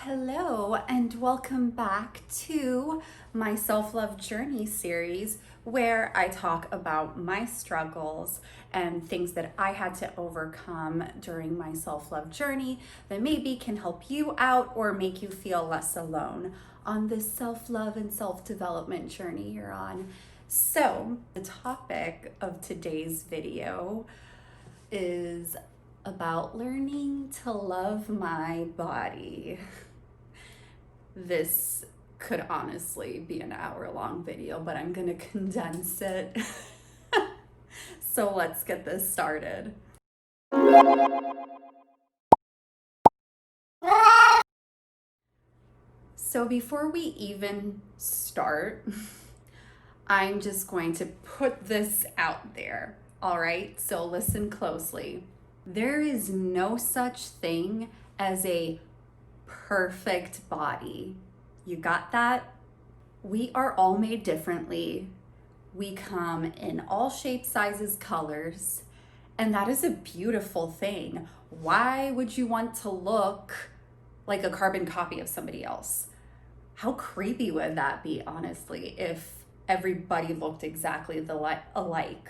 Hello and welcome back to my self-love journey series where I talk about my struggles and things that I had to overcome during my self-love journey that maybe can help you out or make you feel less alone on this self-love and self-development journey you're on. So the topic of today's video is about learning to love my body. This could honestly be an hour-long video, but I'm gonna condense it. So let's get this started. So before we even start, I'm just going to put this out there, all right? So listen closely. There is no such thing as a perfect body. You got that? We are all made differently. We come in all shapes, sizes, colors, and that is a beautiful thing. Why would you want to look like a carbon copy of somebody else? How creepy would that be, honestly, if everybody looked exactly alike?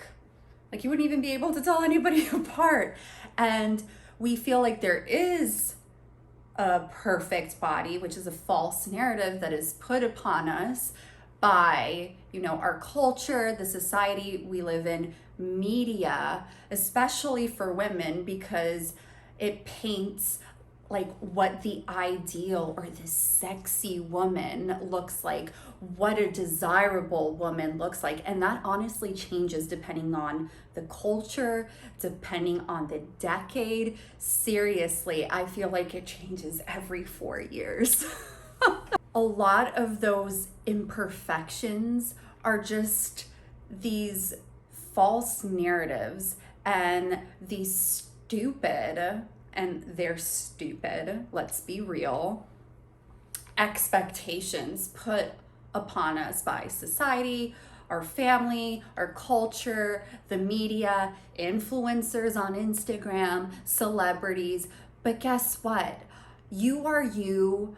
Like, you wouldn't even be able to tell anybody apart. And we feel like there is a perfect body, which is a false narrative that is put upon us by, our culture, the society we live in, media, especially for women, because it paints like what the ideal or the sexy woman looks like, what a desirable woman looks like. And that honestly changes depending on the culture, depending on the decade. Seriously, I feel like it changes every 4 years. A lot of those imperfections are just these false narratives and these they're stupid, let's be real, expectations put upon us by society, our family, our culture, the media, influencers on Instagram, celebrities. But guess what? You are you,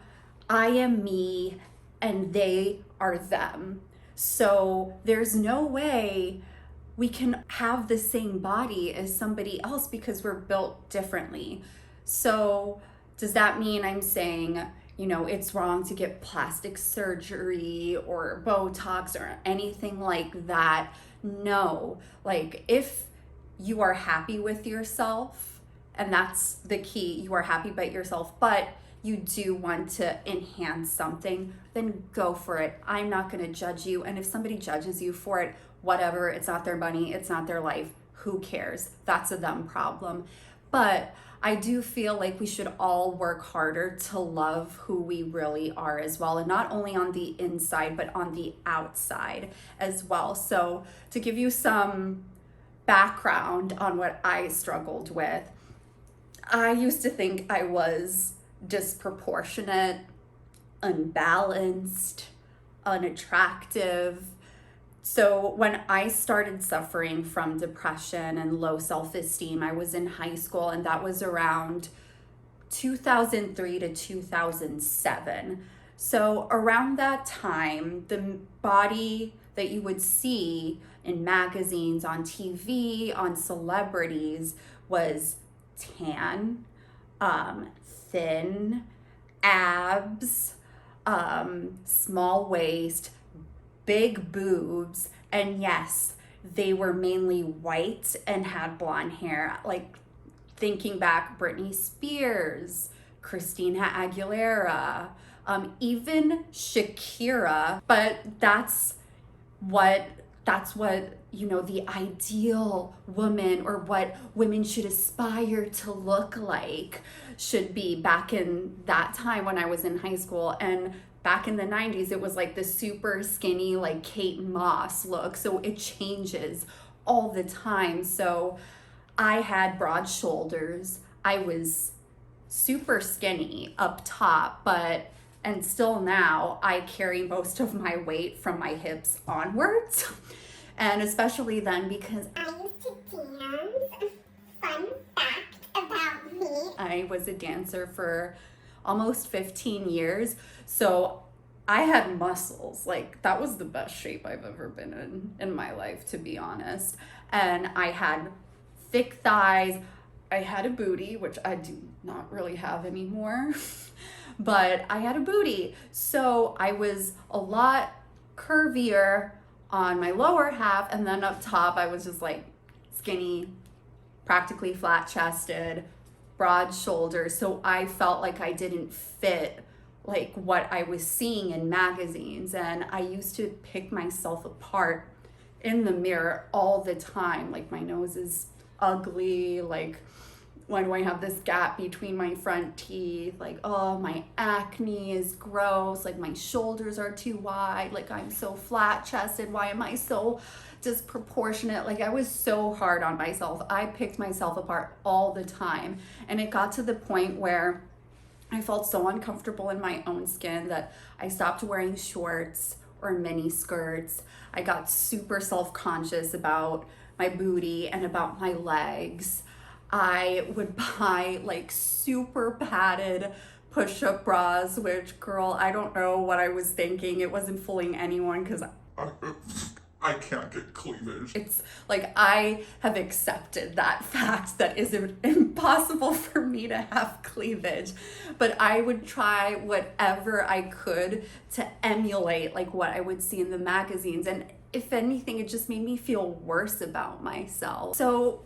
I am me, and they are them. So there's no way we can have the same body as somebody else because we're built differently. So does that mean I'm saying, it's wrong to get plastic surgery or Botox or anything like that? No. Like, if you are happy with yourself, and that's the key, you are happy about yourself, but you do want to enhance something, then go for it. I'm not going to judge you. And if somebody judges you for it, whatever, it's not their money, it's not their life, who cares? That's a them problem. But I do feel like we should all work harder to love who we really are as well, and not only on the inside, but on the outside as well. So to give you some background on what I struggled with, I used to think I was disproportionate, unbalanced, unattractive. So when I started suffering from depression and low self-esteem, I was in high school, and that was around 2003 to 2007. So around that time, the body that you would see in magazines, on TV, on celebrities was tan, thin, abs, small waist, big boobs, and yes, they were mainly white and had blonde hair. Like, thinking back, Britney Spears, Christina Aguilera, even Shakira. But that's what the ideal woman, or what women should aspire to look like, should be back in that time when I was in high school. And back in the 90s, it was like the super skinny, like Kate Moss look. So it changes all the time. So I had broad shoulders. I was super skinny up top, and still now I carry most of my weight from my hips onwards. And especially then, because I used to dance. Fun fact about me. I was a dancer for almost 15 years. So I had muscles. Like, that was the best shape I've ever been in my life, to be honest. And I had thick thighs. I had a booty, which I do not really have anymore, but I had a booty. So I was a lot curvier on my lower half, and then up top I was just like skinny, practically flat chested, broad shoulders. So I felt like I didn't fit like what I was seeing in magazines, and I used to pick myself apart in the mirror all the time. Like, my nose is ugly, like, why do I have this gap between my front teeth? Like, oh, my acne is gross. Like, my shoulders are too wide. Like, I'm so flat chested. Why am I so disproportionate? Like, I was so hard on myself. I picked myself apart all the time. And it got to the point where I felt so uncomfortable in my own skin that I stopped wearing shorts or mini skirts. I got super self-conscious about my booty and about my legs. I would buy like super padded push-up bras, which, girl, I don't know what I was thinking. It wasn't fooling anyone because I can't get cleavage. It's like, I have accepted that fact that it's impossible for me to have cleavage, but I would try whatever I could to emulate like what I would see in the magazines. And if anything, it just made me feel worse about myself. So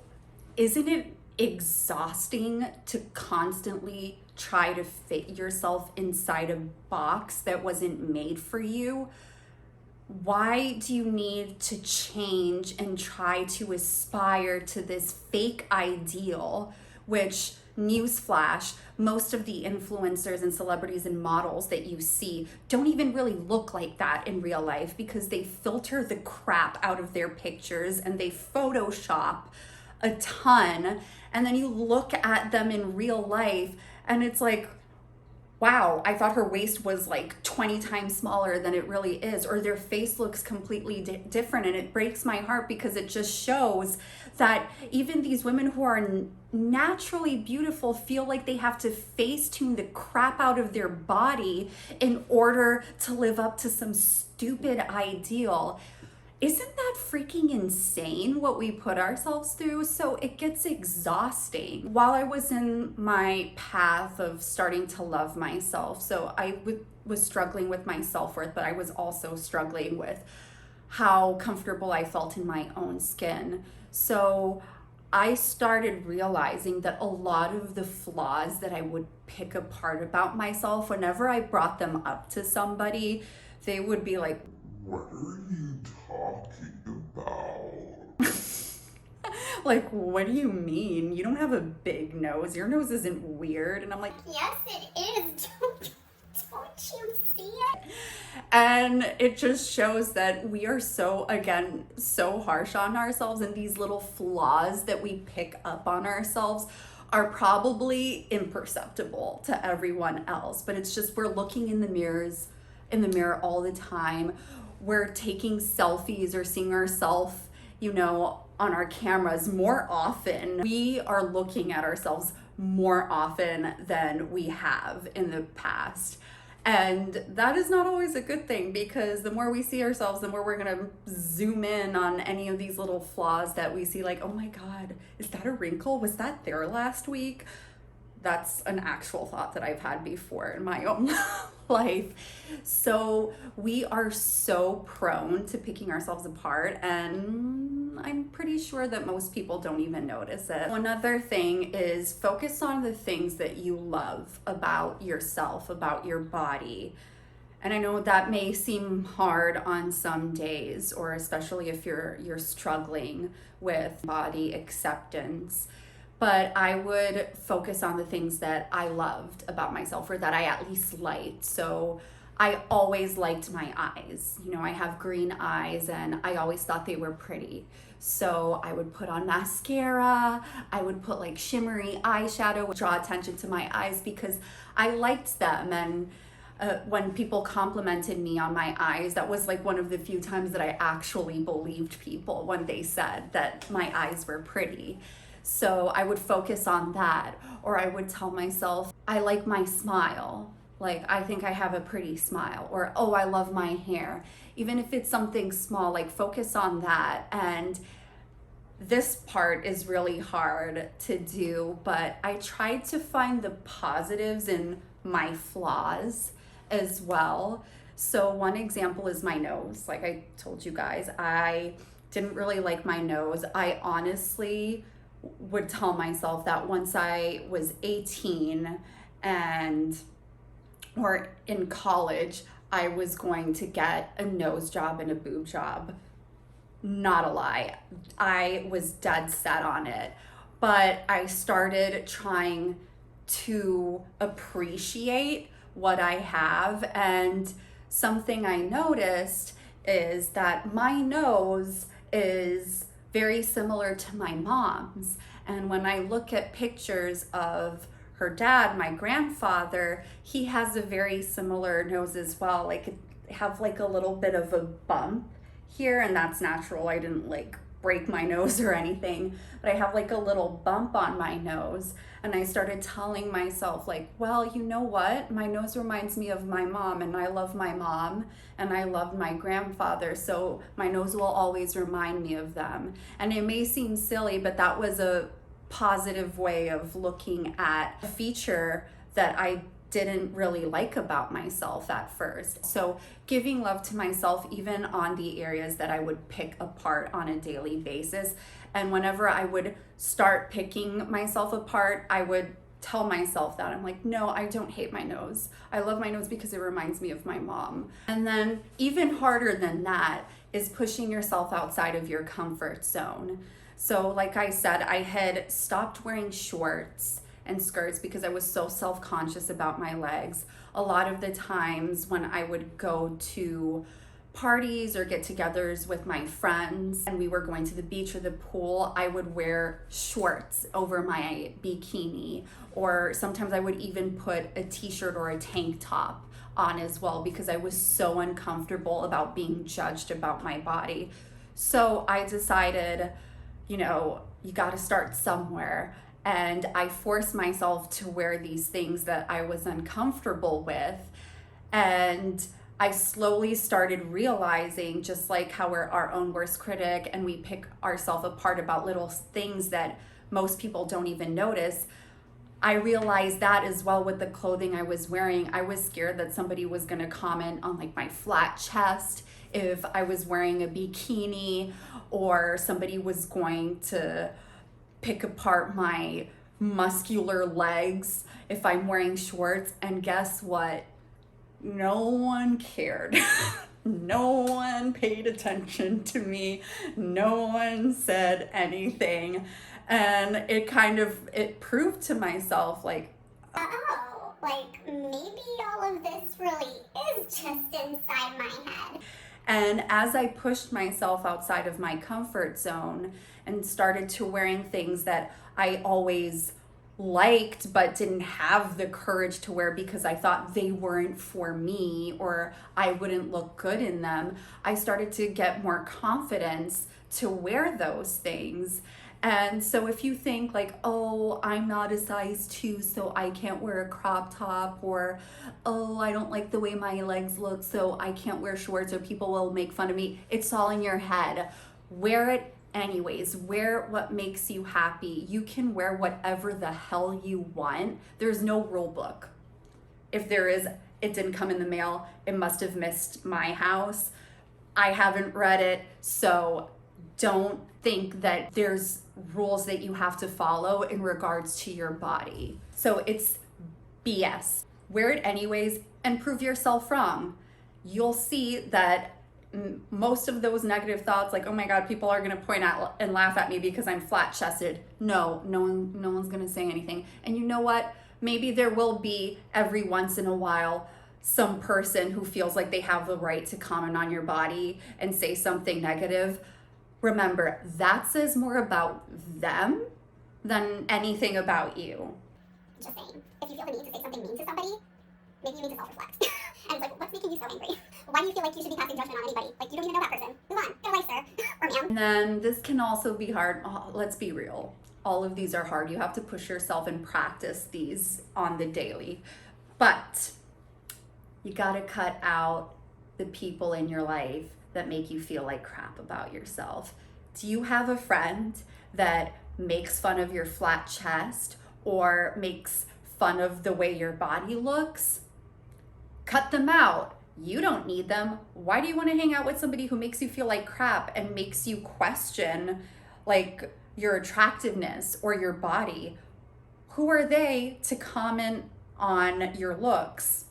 isn't it exhausting to constantly try to fit yourself inside a box that wasn't made for you? Why do you need to change and try to aspire to this fake ideal, which, newsflash, most of the influencers and celebrities and models that you see don't even really look like that in real life, because they filter the crap out of their pictures and they Photoshop a ton, and then you look at them in real life and it's like, wow, I thought her waist was like 20 times smaller than it really is, or their face looks completely different. And it breaks my heart, because it just shows that even these women who are naturally beautiful feel like they have to face tune the crap out of their body in order to live up to some stupid ideal. Isn't that freaking insane what we put ourselves through? So it gets exhausting. While I was in my path of starting to love myself, so I was struggling with my self-worth, but I was also struggling with how comfortable I felt in my own skin. So I started realizing that a lot of the flaws that I would pick apart about myself, whenever I brought them up to somebody, they would be like, "What are you talking about?" Like, what do you mean? You don't have a big nose. Your nose isn't weird. And I'm like, yes, it is. Don't you see it? And it just shows that we are so, again, so harsh on ourselves, and these little flaws that we pick up on ourselves are probably imperceptible to everyone else. But it's just, we're looking in the mirror all the time. We're taking selfies or seeing ourselves, you know, on our cameras more often. We are looking at ourselves more often than we have in the past. And that is not always a good thing, because the more we see ourselves, the more we're gonna zoom in on any of these little flaws that we see, like, oh my God, is that a wrinkle? Was that there last week? That's an actual thought that I've had before in my own life. So we are so prone to picking ourselves apart, and I'm pretty sure that most people don't even notice it. Another thing is, focus on the things that you love about yourself, about your body. And I know that may seem hard on some days, or especially if you're struggling with body acceptance. But I would focus on the things that I loved about myself, or that I at least liked. So I always liked my eyes. You know, I have green eyes, and I always thought they were pretty. So I would put on mascara, I would put like shimmery eyeshadow, draw attention to my eyes because I liked them. And when people complimented me on my eyes, that was like one of the few times that I actually believed people when they said that my eyes were pretty. So I would focus on that, or I would tell myself, I like my smile. Like, I think I have a pretty smile, or, oh, I love my hair. Even if it's something small, like focus on that. And this part is really hard to do, but I tried to find the positives in my flaws as well. So one example is my nose. Like I told you guys, I didn't really like my nose. I honestly would tell myself that once I was 18 and or in college, I was going to get a nose job and a boob job. Not a lie. I was dead set on it. But I started trying to appreciate what I have. And something I noticed is that my nose is very similar to my mom's. And when I look at pictures of her dad, my grandfather, he has a very similar nose as well. Like, have like a little bit of a bump here, and that's natural. I didn't like break my nose or anything, but I have like a little bump on my nose. And I started telling myself, like, well, you know what? My nose reminds me of my mom, and I love my mom, and I love my grandfather, so my nose will always remind me of them. And it may seem silly, but that was a positive way of looking at a feature that I didn't really like about myself at first. So giving love to myself, even on the areas that I would pick apart on a daily basis. And whenever I would start picking myself apart, I would tell myself that. I'm like, no, I don't hate my nose. I love my nose because it reminds me of my mom. And then even harder than that is pushing yourself outside of your comfort zone. So like I said, I had stopped wearing shorts and skirts because I was so self-conscious about my legs. A lot of the times when I would go to parties or get-togethers with my friends and we were going to the beach or the pool, I would wear shorts over my bikini, or sometimes I would even put a t-shirt or a tank top on as well because I was so uncomfortable about being judged about my body. So I decided, you got to start somewhere. And I forced myself to wear these things that I was uncomfortable with. And I slowly started realizing, just like how we're our own worst critic and we pick ourselves apart about little things that most people don't even notice, I realized that as well with the clothing I was wearing. I was scared that somebody was going to comment on like my flat chest if I was wearing a bikini, or somebody was going to pick apart my muscular legs if I'm wearing shorts. And guess what? No one cared. No one paid attention to me. No one said anything. And it proved to myself, like, oh, like maybe all of this really is just inside my head. And as I pushed myself outside of my comfort zone and started to wearing things that I always liked but didn't have the courage to wear because I thought they weren't for me or I wouldn't look good in them, I started to get more confidence to wear those things. And so if you think like, oh, I'm not a size 2, so I can't wear a crop top, or, oh, I don't like the way my legs look, so I can't wear shorts or people will make fun of me, it's all in your head. Wear it anyways. Wear what makes you happy. You can wear whatever the hell you want. There's no rule book. If there is, it didn't come in the mail. It must have missed my house. I haven't read it, so don't think that there's rules that you have to follow in regards to your body. So it's BS. Wear it anyways and prove yourself wrong. You'll see that most of those negative thoughts, like, oh my God, people are gonna point out and laugh at me because I'm flat chested. No one's gonna say anything. And you know what? Maybe there will be every once in a while some person who feels like they have the right to comment on your body and say something negative. Remember, that says more about them than anything about you. Just saying, if you feel the need to say something mean to somebody, maybe you need to self-reflect. And it's like, what's making you so angry? Why do you feel like you should be passing judgment on anybody? Like, you don't even know that person. Move on. Get a life, sir. Or ma'am. And then this can also be hard. Oh, let's be real. All of these are hard. You have to push yourself and practice these on the daily. But you got to cut out the people in your life that make you feel like crap about yourself. Do you have a friend that makes fun of your flat chest or makes fun of the way your body looks? Cut them out. You don't need them. Why do you want to hang out with somebody who makes you feel like crap and makes you question like your attractiveness or your body? Who are they to comment on your looks?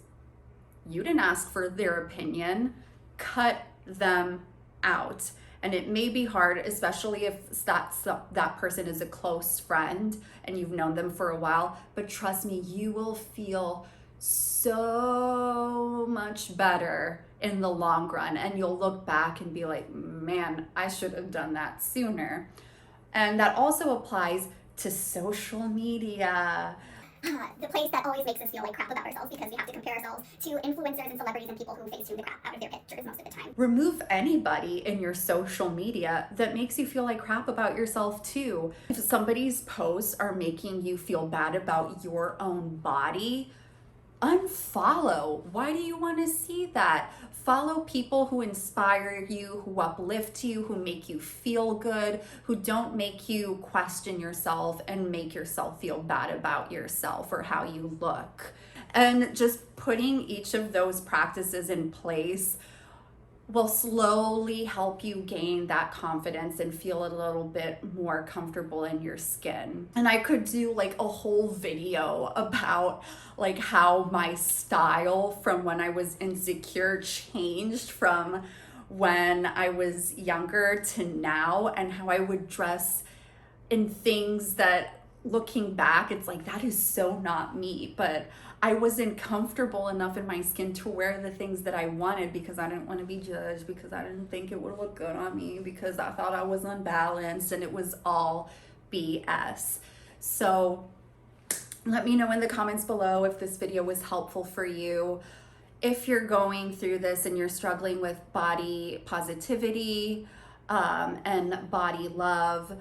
You didn't ask for their opinion. Cut them out. And it may be hard, especially if that person is a close friend and you've known them for a while, but trust me, you will feel so much better in the long run, and you'll look back and be like, man, I should have done that sooner. And that also applies to social media. The place that always makes us feel like crap about ourselves because we have to compare ourselves to influencers and celebrities and people who Facetune the crap out of their pictures most of the time. Remove anybody in your social media that makes you feel like crap about yourself too. If somebody's posts are making you feel bad about your own body, unfollow. Why do you want to see that? Follow people who inspire you, who uplift you, who make you feel good, who don't make you question yourself and make yourself feel bad about yourself or how you look. And just putting each of those practices in place will slowly help you gain that confidence and feel a little bit more comfortable in your skin. And I could do like a whole video about like how my style from when I was insecure changed from when I was younger to now, and how I would dress in things that, looking back, it's like, that is so not me. But I wasn't comfortable enough in my skin to wear the things that I wanted because I didn't want to be judged, because I didn't think it would look good on me, because I thought I was unbalanced, and it was all BS. So let me know in the comments below if this video was helpful for you. If you're going through this and you're struggling with body positivity and body love,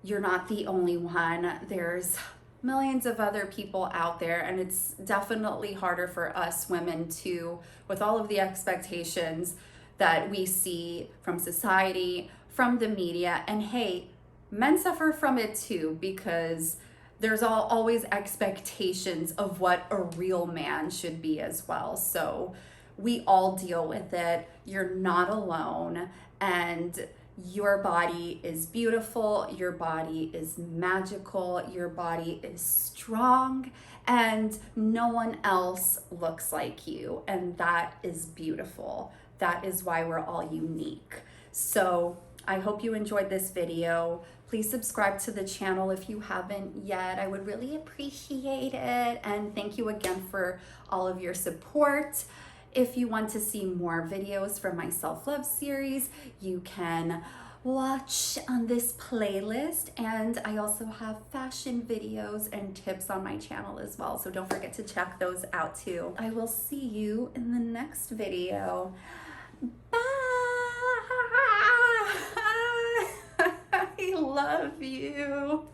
you're not the only one. There's millions of other people out there, and it's definitely harder for us women too, with all of the expectations that we see from society, from the media. And hey, men suffer from it too, because there's always expectations of what a real man should be as well. So we all deal with it. You're not alone, and your body is beautiful, your body is magical, your body is strong, and no one else looks like you, and that is beautiful. That is why we're all unique. So I hope you enjoyed this video. Please subscribe to the channel if you haven't yet. I would really appreciate it, and thank you again for all of your support. If you want to see more videos from my self-love series, you can watch on this playlist, and I also have fashion videos and tips on my channel as well, so don't forget to check those out too. I will see you in the next video. Bye! I love you.